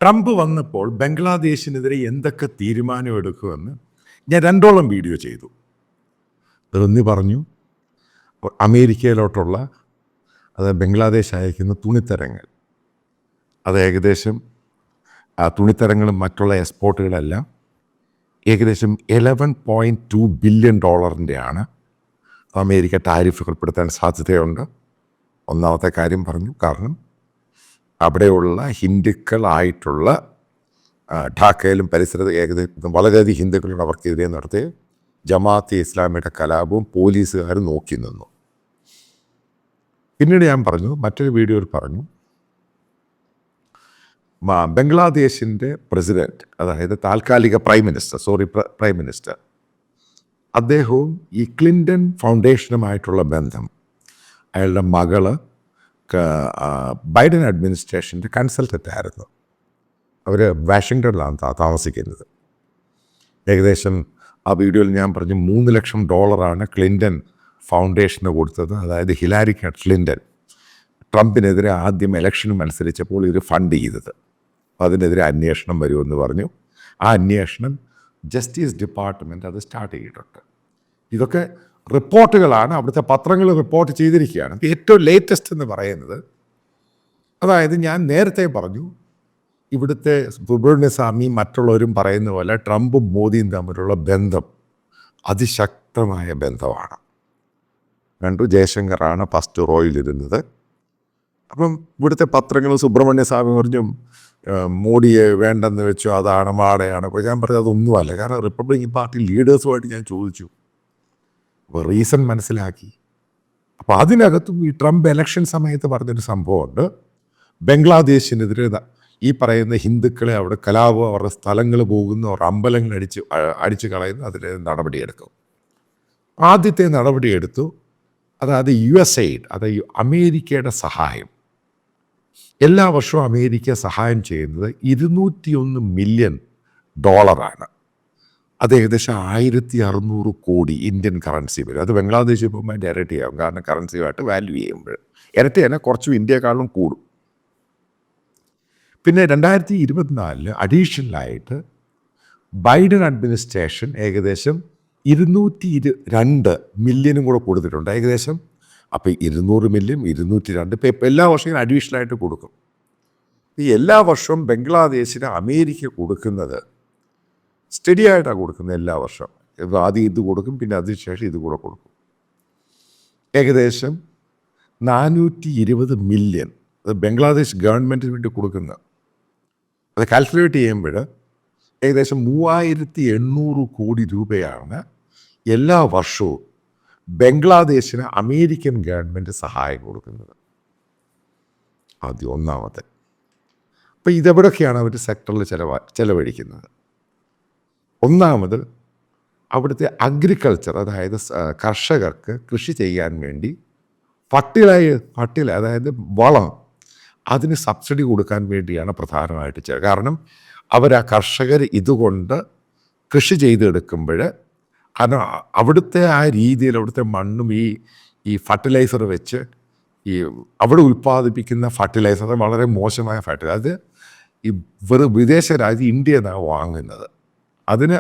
Trump വന്നപ്പോൾ ബംഗ്ലാദേശിനെതിരെ എന്തൊക്കെ തീരുമാനമെടുക്കുമെന്ന് ഞാൻ 2ഓളം വീഡിയോ ചെയ്തു. അതൊന്നി പറഞ്ഞു അമേരിക്കയിലോട്ടുള്ള ബംഗ്ലാദേശ് അയക്കുന്ന തുണിത്തരങ്ങൾ, അത് ഏകദേശം തുണിത്തരങ്ങളും മറ്റുള്ള എക്സ്പോർട്ടുകളെല്ലാം ഏകദേശം $11.2 ബില്യൺ അമേരിക്ക ടാരിഫ് ഏർപ്പെടുത്താൻ സാധ്യതയുണ്ട്. ഒന്നാമത്തെ കാര്യം പറഞ്ഞു. കാരണം അവിടെയുള്ള ഹിന്ദുക്കളായിട്ടുള്ള ഢാക്കയിലും പരിസരത്ത് ഏകദേശം വളരെയധികം ഹിന്ദുക്കളുടെ അവർക്കെതിരെ നടത്തിയ ജമാഅത്തെ ഇസ്ലാമിയുടെ കലാപവും പോലീസുകാർ നോക്കി നിന്നു. പിന്നീട് ഞാൻ പറഞ്ഞു, മറ്റൊരു വീഡിയോയിൽ പറഞ്ഞു, ബംഗ്ലാദേശിൻ്റെ പ്രസിഡൻറ്റ്, അതായത് താൽക്കാലിക പ്രൈം മിനിസ്റ്റർ അദ്ദേഹവും ഈ ക്ലിൻ്റൺ ഫൗണ്ടേഷനുമായിട്ടുള്ള ബന്ധം, അയാളുടെ മകള് ബൈഡൻ അഡ്മിനിസ്ട്രേഷൻ്റെ കൺസൾട്ടൻ്റ് ആയിരുന്നു. അവർ വാഷിങ്ടണിലാണ് താമസിക്കുന്നത്. ഏകദേശം ആ വീഡിയോയിൽ ഞാൻ പറഞ്ഞു $3 ലക്ഷം ക്ലിൻ്റൺ ഫൗണ്ടേഷന് കൊടുത്തത്. അതായത് ഹിലാരി ക്ലിൻ്റൺ ട്രംപിനെതിരെ ആദ്യം ഇലക്ഷന് മത്സരിച്ചപ്പോൾ ഇത് ഫണ്ട് ചെയ്തത്. അതിനെതിരെ അന്വേഷണം വരുമെന്ന് പറഞ്ഞു. ആ അന്വേഷണം ജസ്റ്റിസ് ഡിപ്പാർട്ട്മെൻറ്റ് അത് സ്റ്റാർട്ട് ചെയ്തിട്ടുണ്ട്. ഇതൊക്കെ റിപ്പോർട്ടുകളാണ്, അവിടുത്തെ പത്രങ്ങൾ റിപ്പോർട്ട് ചെയ്തിരിക്കുകയാണ്. ഏറ്റവും ലേറ്റസ്റ്റ് എന്ന് പറയുന്നത്, അതായത് ഞാൻ നേരത്തെ പറഞ്ഞു, ഇവിടുത്തെ സുബ്രഹ്മണ്യസ്വാമി മറ്റുള്ളവരും പറയുന്ന പോലെ ട്രംപും മോദിയും തമ്മിലുള്ള ബന്ധം അതിശക്തമായ ബന്ധമാണ്. കണ്ടു, ജയശങ്കറാണ് ഫസ്റ്റ് റോയിലിരുന്നത്. അപ്പം ഇവിടുത്തെ പത്രങ്ങൾ സുബ്രഹ്മണ്യസ്വാമി പറഞ്ഞു മോഡിയെ വേണ്ടെന്ന് വെച്ചു, അതാണ് മാടയാണ്. അപ്പോൾ ഞാൻ പറഞ്ഞത് അതൊന്നുമല്ല. കാരണം റിപ്പബ്ലിക്കൻ പാർട്ടി ലീഡേഴ്സുമായിട്ട് ഞാൻ ചോദിച്ചു, അപ്പോൾ റീസൺ മനസ്സിലാക്കി. അപ്പോൾ അതിനകത്തും ഈ ട്രംപ് ഇലക്ഷൻ സമയത്ത് പറഞ്ഞൊരു സംഭവമുണ്ട്. ബംഗ്ലാദേശിനെതിരെ ഈ പറയുന്ന ഹിന്ദുക്കളെ അവിടെ കലാപം, അവരുടെ സ്ഥലങ്ങൾ പോകുന്നു, അവരുടെ അമ്പലങ്ങൾ അടിച്ചു കളയുന്നു, അതിന് നടപടിയെടുക്കും. ആദ്യത്തെ നടപടിയെടുത്തു. അതായത് USAID, അതായത് അമേരിക്കയുടെ സഹായം. എല്ലാ വർഷവും അമേരിക്ക സഹായം ചെയ്യുന്നത് $201 മില്യൺ. അത് ഏകദേശം 1600 കോടി ഇന്ത്യൻ കറൻസി വരും. അത് ബംഗ്ലാദേശിൽ പോകുമ്പോൾ ഡയറക്റ്റ് ചെയ്യാം. കാരണം കറൻസിയുമായിട്ട് വാല്യൂ ചെയ്യുമ്പോൾ ഇരട്ടി തന്നെ കുറച്ചും ഇന്ത്യയെക്കാളും കൂടും. പിന്നെ 2024 അഡീഷണലായിട്ട് ബൈഡൻ അഡ്മിനിസ്ട്രേഷൻ ഏകദേശം 202 മില്യനും കൂടെ കൊടുത്തിട്ടുണ്ട്. ഏകദേശം അപ്പോൾ 200 മില്യൺ, 202 ഇപ്പോൾ എല്ലാ വർഷവും അഡീഷണലായിട്ട് കൊടുക്കും. ഈ എല്ലാ വർഷവും ബംഗ്ലാദേശിന് അമേരിക്ക കൊടുക്കുന്നത് സ്റ്റഡി ആയിട്ടാണ് കൊടുക്കുന്നത്. എല്ലാ വർഷവും ആദ്യം ഇത് കൊടുക്കും, പിന്നെ അതിനുശേഷം ഇത് കൂടെ കൊടുക്കും. ഏകദേശം 420 മില്യൺ അത് ബംഗ്ലാദേശ് ഗവൺമെൻറ്റിന് വേണ്ടി കൊടുക്കുന്നത്. അത് കാൽക്കുലേറ്റ് ചെയ്യുമ്പോൾ ഏകദേശം 3800 കോടി രൂപയാണ് എല്ലാ വർഷവും ബംഗ്ലാദേശിന് അമേരിക്കൻ ഗവൺമെൻറ് സഹായം കൊടുക്കുന്നത്. ആദ്യം ഒന്നാമത്തെ. അപ്പോൾ ഇതെവിടെയൊക്കെയാണ് അവർ സെക്ടറിൽ ചെലവഴിക്കുന്നത്? ഒന്നാമത് അവിടുത്തെ അഗ്രികൾച്ചർ, അതായത് കർഷകർക്ക് കൃഷി ചെയ്യാൻ വേണ്ടി അതായത് വളം, അതിന് സബ്സിഡി കൊടുക്കാൻ വേണ്ടിയാണ് പ്രധാനമായിട്ട് ചെയ്യുക. കാരണം ആ കർഷകർ ഇതുകൊണ്ട് കൃഷി ചെയ്തെടുക്കുമ്പോൾ അവിടുത്തെ ആ രീതിയിൽ അവിടുത്തെ മണ്ണും ഈ ഫർട്ടിലൈസർ വെച്ച് അവിടെ ഉൽപ്പാദിപ്പിക്കുന്ന ഫർട്ടിലൈസർ വളരെ മോശമായ ഫർട്ടിലൈസർ, അത് വിദേശ രാജ്യം ഇന്ത്യയിൽ നിന്നാണ് വാങ്ങുന്നത്. അതിന്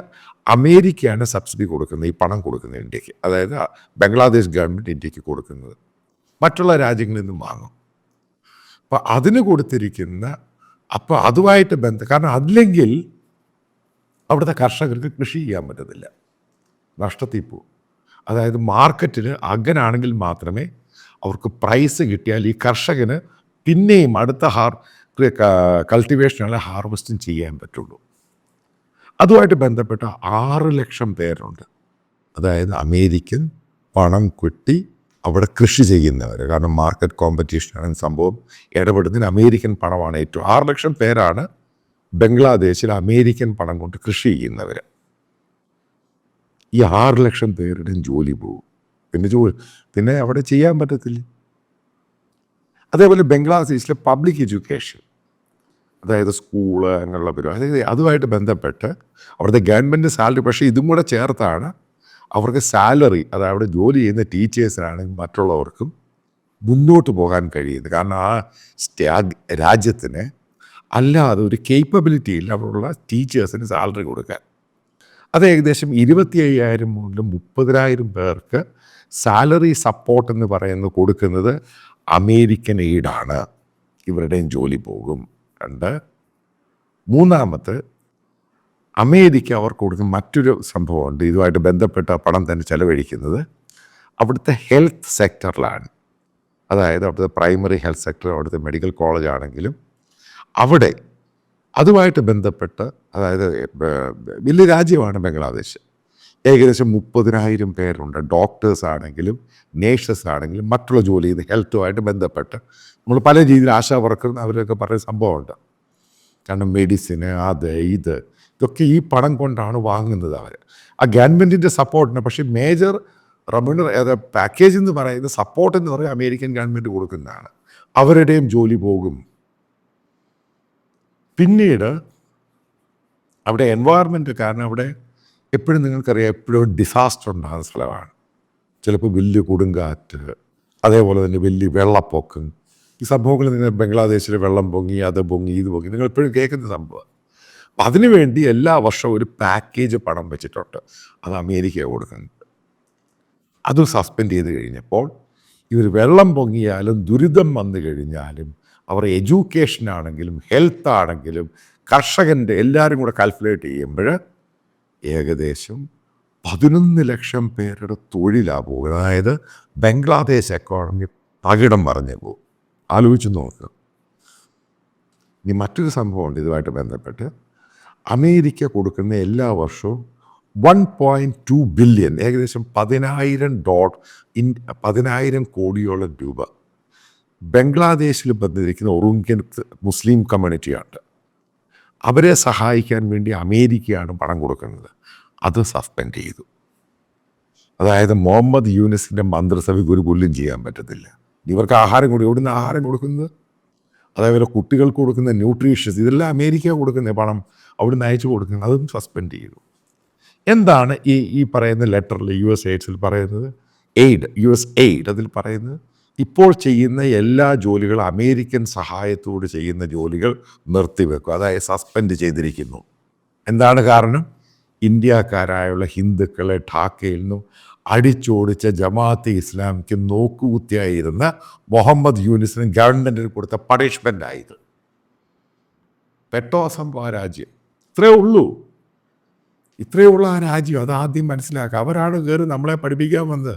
അമേരിക്കയാണ് സബ്സിഡി കൊടുക്കുന്നത്, ഈ പണം കൊടുക്കുന്നത് ഇന്ത്യക്ക്. അതായത് ബംഗ്ലാദേശ് ഗവൺമെൻറ് ഇന്ത്യക്ക് കൊടുക്കുന്നത്, മറ്റുള്ള രാജ്യങ്ങളിൽ നിന്നും വാങ്ങും. അപ്പോൾ അതിന് കൊടുത്തിരിക്കുന്ന, അപ്പോൾ അതുമായിട്ട് കാരണം അല്ലെങ്കിൽ അവിടുത്തെ കർഷകർക്ക് കൃഷി ചെയ്യാൻ പറ്റത്തില്ല, നഷ്ടത്തിൽ പോകും. അതായത് മാർക്കറ്റിന് അകനാണെങ്കിൽ മാത്രമേ അവർക്ക് പ്രൈസ് കിട്ടിയാൽ ഈ കർഷകന് പിന്നെയും അടുത്ത കൾട്ടിവേഷനുള്ള ഹാർവെസ്റ്റും ചെയ്യാൻ പറ്റുള്ളൂ. അതുമായിട്ട് ബന്ധപ്പെട്ട 6 ലക്ഷം പേരുണ്ട്. അതായത് അമേരിക്കൻ പണം കിട്ടി അവിടെ കൃഷി ചെയ്യുന്നവർ. കാരണം മാർക്കറ്റ് കോമ്പറ്റീഷനാണ് സംഭവം, ഇടപെടുന്നതിന് അമേരിക്കൻ പണമാണ് ഏറ്റവും. 6 ലക്ഷം പേരാണ് ബംഗ്ലാദേശിൽ അമേരിക്കൻ പണം കൊണ്ട് കൃഷി ചെയ്യുന്നവർ. ഈ 6 ലക്ഷം പേരുടെയും ജോലി പോകും. പിന്നെ അവിടെ ചെയ്യാൻ പറ്റത്തില്ല. അതേപോലെ ബംഗ്ലാദേശിലെ പബ്ലിക് എഡ്യൂക്കേഷൻ, അതായത് സ്കൂള് അങ്ങനെയുള്ള പരിപാടി, അതായത് അതുമായിട്ട് ബന്ധപ്പെട്ട് അവിടുത്തെ ഗവൺമെൻറ് സാലറി, പക്ഷേ ഇതും കൂടെ ചേർത്താണ് അവർക്ക് സാലറി, അത് അവിടെ ജോലി ചെയ്യുന്ന ടീച്ചേഴ്സിനാണെങ്കിൽ മറ്റുള്ളവർക്കും മുന്നോട്ട് പോകാൻ കഴിയുന്നത്. കാരണം ആ രാജ്യത്തിന് അല്ലാതെ ഒരു കേപ്പബിലിറ്റി ഇല്ല അവിടെയുള്ള ടീച്ചേഴ്സിന് സാലറി കൊടുക്കാൻ. അത് ഏകദേശം 25,000 മുതൽ 30,000 പേർക്ക് സാലറി സപ്പോർട്ട് എന്ന് പറയുന്നത് കൊടുക്കുന്നത് അമേരിക്കൻ എയ്ഡാണ്. ഇവരുടെയും ജോലി പോകും. 2, മൂന്നാമത്തെ അമേരിക്ക അവർക്ക് കൊടുക്കുന്ന മറ്റൊരു സംഭവമുണ്ട്. ഇതുമായിട്ട് ബന്ധപ്പെട്ട പണം തന്നെ ചെലവഴിക്കുന്നത് അവിടുത്തെ ഹെൽത്ത് സെക്ടറിലാണ്. അതായത് അവിടുത്തെ പ്രൈമറി ഹെൽത്ത് സെക്ടർ, അവിടുത്തെ മെഡിക്കൽ കോളേജ് ആണെങ്കിലും അവിടെ അതുമായിട്ട് ബന്ധപ്പെട്ട്, അതായത് വലിയ രാജ്യമാണ് ബംഗ്ലാദേശ്. ഏകദേശം 30,000 പേരുണ്ട്. ഡോക്ടേഴ്സ് ആണെങ്കിലും നേഴ്സസ് ആണെങ്കിലും മറ്റുള്ള ജോലി ചെയ്ത് ഹെൽത്തുമായിട്ട് ബന്ധപ്പെട്ട് നമ്മൾ പല രീതിയിൽ ആശാ വർക്കർ അവരൊക്കെ പറയുന്ന സംഭവമുണ്ട്. കാരണം മെഡിസിന് അത് ഇതൊക്കെ ഈ പണം കൊണ്ടാണ് വാങ്ങുന്നത് അവർ. ആ ഗവൺമെൻറ്റിൻ്റെ സപ്പോർട്ടിന്. പക്ഷേ മേജർ പാക്കേജ് എന്ന് പറയുന്നത് സപ്പോർട്ട് എന്ന് പറയുന്നത് അമേരിക്കൻ ഗവൺമെൻറ് കൊടുക്കുന്നതാണ്. അവരുടെയും ജോലി പോകും. പിന്നീട് അവിടെ എൻവയറമെൻറ്റ്, കാരണം അവിടെ എപ്പോഴും നിങ്ങൾക്കറിയാം എപ്പോഴും ഡിസാസ്റ്റർ ഉണ്ടാകുന്ന സ്ഥലമാണ്. ചിലപ്പോൾ വലിയ കൊടുങ്കാറ്റ്, അതേപോലെ തന്നെ വലിയ വെള്ളപ്പൊക്കം, ഈ സംഭവങ്ങൾ നിങ്ങൾ ബംഗ്ലാദേശിൽ വെള്ളം പൊങ്ങി, അത് പൊങ്ങി, ഇത് പൊങ്ങി, നിങ്ങൾ എപ്പോഴും കേൾക്കുന്ന സംഭവം. അപ്പം അതിനുവേണ്ടി എല്ലാ വർഷവും ഒരു പാക്കേജ് പണം വെച്ചിട്ടുണ്ട്. അത് അമേരിക്ക കൊടുക്കുന്നത്. അത് സസ്പെൻഡ് ചെയ്ത് കഴിഞ്ഞപ്പോൾ ഇവർ വെള്ളം പൊങ്ങിയാലും ദുരിതം വന്നു കഴിഞ്ഞാലും അവർ എഡ്യൂക്കേഷനാണെങ്കിലും ഹെൽത്ത് ആണെങ്കിലും കർഷകൻ്റെ എല്ലാവരും കൂടെ കാൽക്കുലേറ്റ് ചെയ്യുമ്പോൾ ഏകദേശം 11 ലക്ഷം പേരുടെ തൊഴിലാണ് പോകുക. അതായത് ബംഗ്ലാദേശ് എക്കോണമി തകിടം മറിഞ്ഞു പോകും. ആലോചിച്ച് നോക്കുക. ഇനി മറ്റൊരു സംഭവമുണ്ട് ഇതുമായിട്ട് ബന്ധപ്പെട്ട്. അമേരിക്ക കൊടുക്കുന്ന എല്ലാ വർഷവും 1.2 ബില്യൺ, ഏകദേശം 10,000 കോടിയോളം രൂപ ബംഗ്ലാദേശിൽ ബന്ധിരിക്കുന്ന ഒറുങ്കൻ മുസ്ലിം കമ്മ്യൂണിറ്റിയുണ്ട്. അവരെ സഹായിക്കാൻ വേണ്ടി അമേരിക്കയാണ് പണം കൊടുക്കുന്നത്. അത് സസ്പെൻഡ് ചെയ്തു. അതായത് മുഹമ്മദ് യൂനിസിൻ്റെ മന്ത്രിസഭയ്ക്ക് ഒരു പുല്ലും ചെയ്യാൻ പറ്റത്തില്ല. ഇവർക്ക് ആഹാരം എവിടുന്ന് ആഹാരം കൊടുക്കുന്നത്, അതേപോലെ കുട്ടികൾക്ക് കൊടുക്കുന്ന ന്യൂട്രീഷ്യസ്, ഇതെല്ലാം അമേരിക്ക കൊടുക്കുന്ന പണം അവിടുന്ന് അയച്ചു കൊടുക്കുന്നത്, അതും സസ്പെൻഡ് ചെയ്തു. എന്താണ് ഈ പറയുന്ന ലെറ്ററിൽ US എയ്ഡ്സിൽ പറയുന്നത്? US എയ്ഡ് അതിൽ പറയുന്നത് ഇപ്പോൾ ചെയ്യുന്ന എല്ലാ ജോലികളും അമേരിക്കൻ സഹായത്തോട് ചെയ്യുന്ന ജോലികൾ നിർത്തിവെക്കും, അതായത് സസ്പെൻഡ് ചെയ്തിരിക്കുന്നു. എന്താണ് കാരണം? ഇന്ത്യക്കാരായുള്ള ഹിന്ദുക്കളെ ഢാക്കയിൽ നിന്നും അടിച്ചോടിച്ച ജമാഅത്തെ ഇസ്ലാമിക്ക് നോക്കുകുത്തിയായിരുന്ന മുഹമ്മദ് യൂനിസിനും ഗവൺമെൻറ്റിന് കൊടുത്ത പണിഷ്മെൻ്റായത്. പെട്ടോ സംഭവ രാജ്യം ഇത്രയേ ഉള്ളൂ ആ രാജ്യം. അതാദ്യം മനസ്സിലാക്കുക. അവരാണ് കയറി നമ്മളെ പഠിപ്പിക്കാൻ വന്നത്.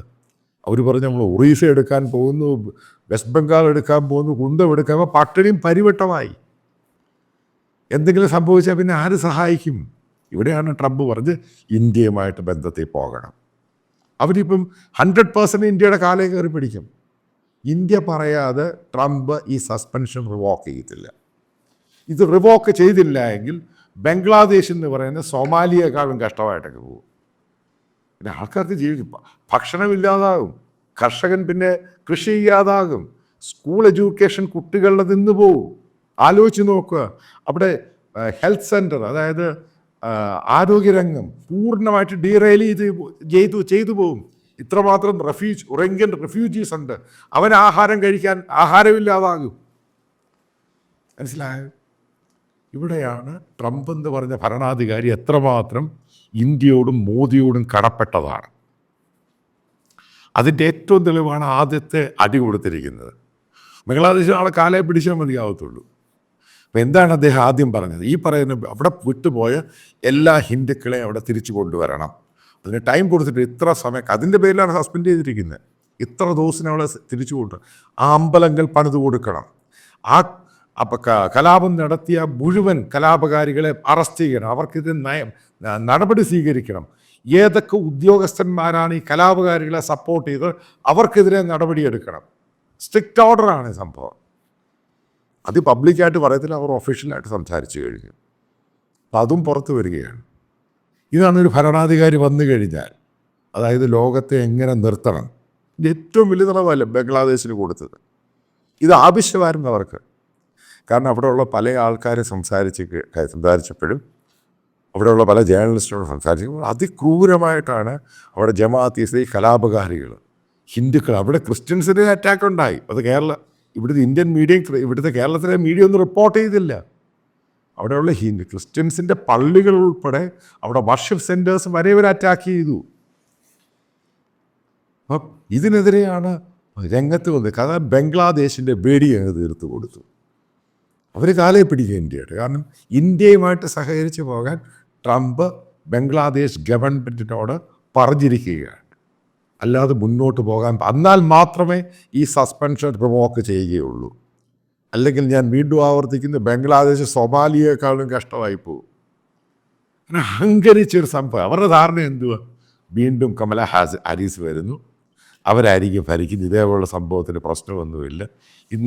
അവർ പറഞ്ഞ് നമ്മൾ ഒറീസ എടുക്കാൻ പോകുന്നു, വെസ്റ്റ് ബംഗാൾ എടുക്കാൻ പോകുന്നു, കുന്തം എടുക്കാൻ, പട്ടിണിയും പരിവട്ടമായി. എന്തെങ്കിലും സംഭവിച്ചാൽ പിന്നെ ആര് സഹായിക്കും? ഇവിടെയാണ് ട്രംപ് പറഞ്ഞ് ഇന്ത്യയുമായിട്ട് ബന്ധത്തിൽ പോകണം. അവരിപ്പം 100% ഇന്ത്യയുടെ കാലേ കയറി പിടിക്കും. ഇന്ത്യ പറയാതെ ട്രംപ് ഈ സസ്പെൻഷൻ റിവോക്ക് ചെയ്യത്തില്ല. ഇത് റിവോക്ക് ചെയ്തില്ല എങ്കിൽ ബംഗ്ലാദേശ് എന്ന് പറയുന്ന സൊമാലിയേക്കാളും കഷ്ടമായിട്ടൊക്കെ പോകും. പിന്നെ ആൾക്കാർക്ക് ജീവിക്കും, ഭക്ഷണമില്ലാതാകും, കർഷകൻ പിന്നെ കൃഷി ചെയ്യാതാകും, സ്കൂൾ എഡ്യൂക്കേഷൻ കുട്ടികളുടെ നിന്ന് പോകും. ആലോചിച്ച് നോക്കുക. അവിടെ ഹെൽത്ത് സെൻറ്റർ, അതായത് ആരോഗ്യരംഗം പൂർണ്ണമായിട്ട് ഡീറെയിൽ ചെയ്തു പോകും. ഇത്രമാത്രം ഉറങ്കൻ റെഫ്യൂജീസ് ഉണ്ട്. അവൻ ആഹാരം കഴിക്കാൻ ആഹാരമില്ലാതാകും. മനസ്സിലായോ? ഇവിടെയാണ് ട്രംപ് എന്ന് പറഞ്ഞ ഭരണാധികാരി എത്രമാത്രം ഇന്ത്യയോടും മോദിയോടും കടപ്പെട്ടതാണ്. അതിൻ്റെ ഏറ്റവും തെളിവാണ് ആദ്യത്തെ അടി കൊടുത്തിരിക്കുന്നത്. ബംഗ്ലാദേശിൽ ആളെ കാലേ പിടിച്ചാൽ മതിയാവത്തുള്ളൂ. അപ്പം എന്താണ് അദ്ദേഹം ആദ്യം പറഞ്ഞത്? ഈ പറയുന്ന അവിടെ വിട്ടുപോയ എല്ലാ ഹിന്ദുക്കളെയും അവിടെ തിരിച്ചു കൊണ്ടുവരണം. അതിന് ടൈം കൊടുത്തിട്ട് ഇത്ര സമയം, അതിൻ്റെ പേരിലാണ് സസ്പെൻഡ് ചെയ്തിരിക്കുന്നത്. ഇത്ര ദിവസത്തിന് അവിടെ തിരിച്ചു കൊണ്ടുവരണം. ആ അമ്പലങ്ങൾ പണിത് കൊടുക്കണം. അപ്പം കലാപം നടത്തിയ മുഴുവൻ കലാപകാരികളെ അറസ്റ്റ് ചെയ്യണം. അവർക്കിത് നടപടി സ്വീകരിക്കണം. ഏതൊക്കെ ഉദ്യോഗസ്ഥന്മാരാണ് ഈ കലാപകാരികളെ സപ്പോർട്ട് ചെയ്ത് അവർക്കെതിരെ നടപടിയെടുക്കണം. സ്ട്രിക്റ്റ് ഓർഡറാണ് സംഭവം. അത് പബ്ലിക്കായിട്ട് പറയത്തില്ല, അവർ ഒഫീഷ്യലായിട്ട് സംസാരിച്ചു കഴിഞ്ഞു. അപ്പം അതും പുറത്തു വരികയാണ്. ഇതാണ് ഒരു ഭരണാധികാരി വന്നു കഴിഞ്ഞാൽ, അതായത് ലോകത്തെ എങ്ങനെ നിർത്തണം. ഇത് ഏറ്റവും വലിയ നിറവല്ല ബംഗ്ലാദേശിന് കൊടുത്തത്. ഇത് ആവശ്യമായിരുന്നു അവർക്ക്. കാരണം അവിടെയുള്ള പല ആൾക്കാരെ സംസാരിച്ചപ്പോഴും അവിടെയുള്ള പല ജേർണലിസ്റ്റുകളും സംസാരിച്ചപ്പോൾ അതിക്രൂരമായിട്ടാണ് അവിടെ ജമാഅത്ത് ഇസ്ലാമി കലാപകാരികൾ, ഹിന്ദുക്കൾ, അവിടെ ക്രിസ്ത്യൻസിന് അറ്റാക്ക് ഉണ്ടായി. അത് ഇവിടുത്തെ ഇന്ത്യൻ മീഡിയ, ഇവിടുത്തെ കേരളത്തിലെ മീഡിയ ഒന്നും റിപ്പോർട്ട് ചെയ്തില്ല. അവിടെയുള്ള ക്രിസ്ത്യൻസിൻ്റെ പള്ളികൾ ഉൾപ്പെടെ അവിടെ വർഷിപ്പ് സെൻറ്റേഴ്സ് വരെ ഇവർ അറ്റാക്ക് ചെയ്തു. അപ്പം ഇതിനെതിരെയാണ് രംഗത്ത് വന്നത്. കാരണം ബംഗ്ലാദേശിൻ്റെ വെടി അങ്ങ് തീർത്ത് കൊടുത്തു. അവർ കാലേ പിടിക്കുക ഇന്ത്യയുടെ. കാരണം ഇന്ത്യയുമായിട്ട് സഹകരിച്ച് പോകാൻ ട്രംപ് ബംഗ്ലാദേശ് ഗവൺമെൻറ്റിനോട് പറഞ്ഞിരിക്കുകയാണ്. അല്ലാതെ മുന്നോട്ട് പോകാൻ എന്നാൽ മാത്രമേ ഈ സസ്പെൻഷൻ റിവോക്ക് ചെയ്യുകയുള്ളൂ. അല്ലെങ്കിൽ ഞാൻ വീണ്ടും ആവർത്തിക്കുന്ന, ബംഗ്ലാദേശ് സൊമാലിയേക്കാളും കഷ്ടമായി പോകും. അങ്ങനെ അഹങ്കരിച്ചൊരു സംഭവം. അവരുടെ ധാരണ എന്തുവാ? വീണ്ടും കമല ഹാരിസ് വരുന്നു, അവരായിരിക്കും ഭരിക്കുന്നത്, ഇതേപോലുള്ള സംഭവത്തിന് പ്രശ്നമൊന്നുമില്ല.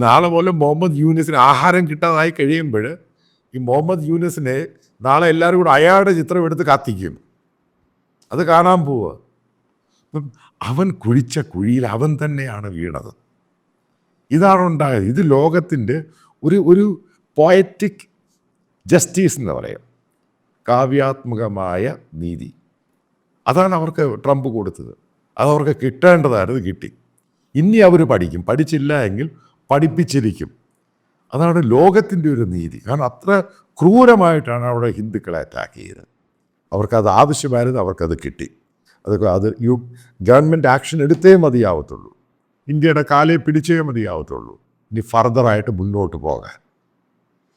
നാളെ പോലെ മുഹമ്മദ് യൂനിസിന് ആഹാരം കിട്ടാതായി കഴിയുമ്പോൾ ഈ മുഹമ്മദ് യൂനിസിനെ നാളെ എല്ലാവരും കൂടെ അയാളുടെ ചിത്രം എടുത്ത് കത്തിക്കും. അത് കാണാൻ പോവുക. അപ്പം അവൻ കുഴിച്ച കുഴിയിൽ അവൻ തന്നെയാണ് വീണത്. ഇതാണ് ഉണ്ടായത്. ഇത് ലോകത്തിൻ്റെ ഒരു പോയറ്റിക് ജസ്റ്റിസ് എന്ന് പറയാം, കാവ്യാത്മകമായ നീതി. അതാണ് അവർക്ക് ട്രംപ് കൊടുത്തത്. അതവർക്ക് കിട്ടേണ്ടതായിരുന്നു, കിട്ടി. ഇനി അവർ പഠിക്കും, പഠിച്ചില്ല എങ്കിൽ പഠിപ്പിച്ചിരിക്കും. അതാണ് ലോകത്തിൻ്റെ ഒരു നീതി. കാരണം അത്ര ക്രൂരമായിട്ടാണ് അവിടെ ഹിന്ദുക്കളെ അറ്റാക്ക് ചെയ്തത്. അവർക്കത് ആവശ്യമായിരുന്നു, അവർക്കത് കിട്ടി. അത് ഗവൺമെൻറ് ആക്ഷൻ എടുത്തേ മതിയാവത്തുള്ളൂ, ഇന്ത്യയുടെ കാലേ പിടിച്ചേ മതിയാവത്തുള്ളൂ ഇനി ഫർദറായിട്ട് മുന്നോട്ട് പോകാൻ.